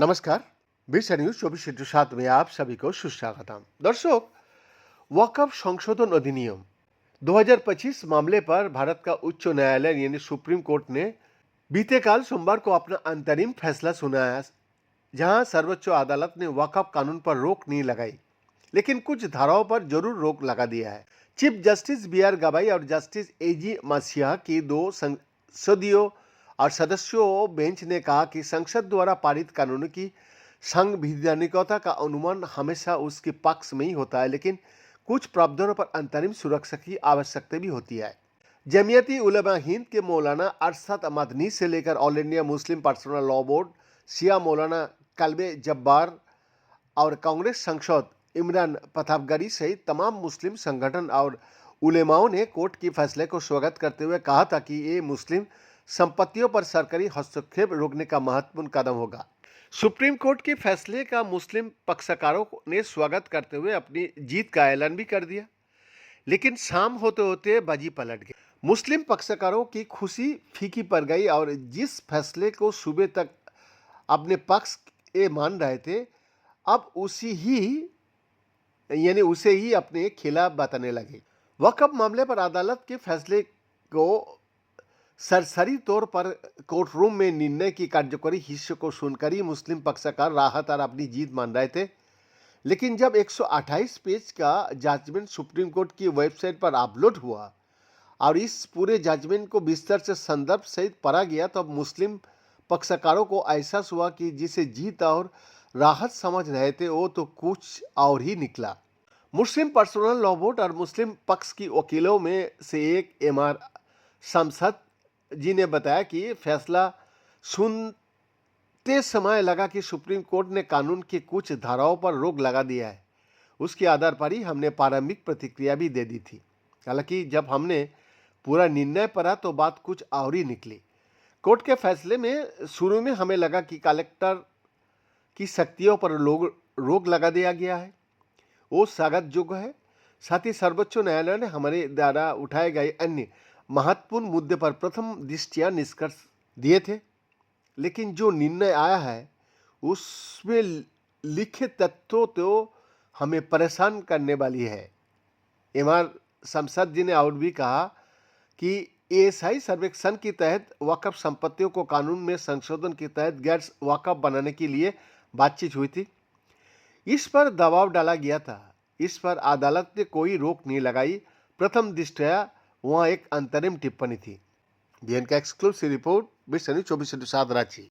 नमस्कार। बीसा न्यूज 24/7 में आप सभी को सुस्वागतम। दर्शक, वक्फ संशोधन अधिनियम 2025 मामले पर भारत का उच्च न्यायालय यानी सुप्रीम कोर्ट ने बीते काल सोमवार को अपना अंतरिम फैसला सुनाया, जहां सर्वोच्च अदालत ने वक्फ कानून पर रोक नहीं लगाई, लेकिन कुछ धाराओं पर जरूर रोक लगा दिया है। Chief justice B R. गवाई और जस्टिस ए.जी. मासिया की दो संसदीय और सदस्यों बेंच ने कहा कि संसद द्वारा पारित कानूनों की संवैधानिकता का अनुमान हमेशा उसके पक्ष में ही होता है, लेकिन कुछ प्रावधानों पर अंतरिम सुरक्षा की आवश्यकता भी होती है। जमियती उलमा हिंद के मौलाना अरशद मदनी से लेकर all India Muslim personal law board, Shia Maulana Kalbe Jabbar और कांग्रेस सांसद इमरान पथावगरी सहित तमाम मुस्लिम संगठन और उलेमाओं ने कोर्ट के फैसले को स्वागत करते हुए कहा था कि ये मुस्लिम संपत्तियों पर सरकारी हस्तक्षेप रोकने का महत्वपूर्ण कदम होगा। सुप्रीम कोर्ट के फैसले का मुस्लिम पक्षकारों ने स्वागत करते हुए अपनी जीत का ऐलान भी कर दिया, लेकिन शाम होते होते बाजी पलट गई। मुस्लिम पक्षकारों की खुशी फीकी पड़ गई और जिस फैसले को सुबह तक अपने पक्ष ये मान रहे थे, अब उसे ही अपने खिलाफ बताने लगे। वक्फ मामले पर अदालत के फैसले को सरसरी तौर पर कोर्ट रूम में निर्णय की कार्यकारी हिस्से को सुनकर ही मुस्लिम पक्षकार राहत और अपनी जीत मान रहे थे, लेकिन जब 128 पेज का जजमेंट सुप्रीम कोर्ट की वेबसाइट पर अपलोड हुआ और इस पूरे जजमेंट को विस्तार से संदर्भ सहित पढ़ा गया, तो अब मुस्लिम पक्षकारों को एहसास हुआ कि जिसे जीत और राहत समझ रहे थे वो तो कुछ और ही निकला। मुस्लिम पर्सनल लॉ बोर्ड और मुस्लिम पक्ष की वकीलों में से एक एम.आर. शमसद जी ने बताया कि फैसला सुनते समय लगा कि सुप्रीम कोर्ट ने कानून की कुछ धाराओं पर रोक लगा दिया है। उसके आधार पर ही हमने प्रारंभिक प्रतिक्रिया भी दे दी थी। हालांकि जब हमने पूरा निर्णय पढ़ा तो बात कुछ और ही निकली। कोर्ट के फैसले में शुरू में हमें लगा कि कलेक्टर की शक्तियों पर रोक लगा दिया गया है, वो स्वागत योग्य है। साथ ही सर्वोच्च न्यायालय ने हमारे द्वारा उठाए गए अन्य महत्वपूर्ण मुद्दे पर प्रथम दृष्टया निष्कर्ष दिए थे, लेकिन जो निर्णय आया है उसमें लिखे तथ्यों तो हमें परेशान करने वाली है। एम.आर. शमसद जी ने और भी कहा कि एएसआई सर्वेक्षण के तहत वक्फ संपत्तियों को कानून में संशोधन के तहत गैर वक्फ बनाने के लिए बातचीत हुई थी। इस पर दबाव डाला गया था। इस पर अदालत ने कोई रोक नहीं लगाई। प्रथम दृष्टया वहाँ एक अंतरिम टिप्पणी थी। बीएन का एक्सक्लूसिव रिपोर्ट, बीसा न्यूज 24/7 रांची।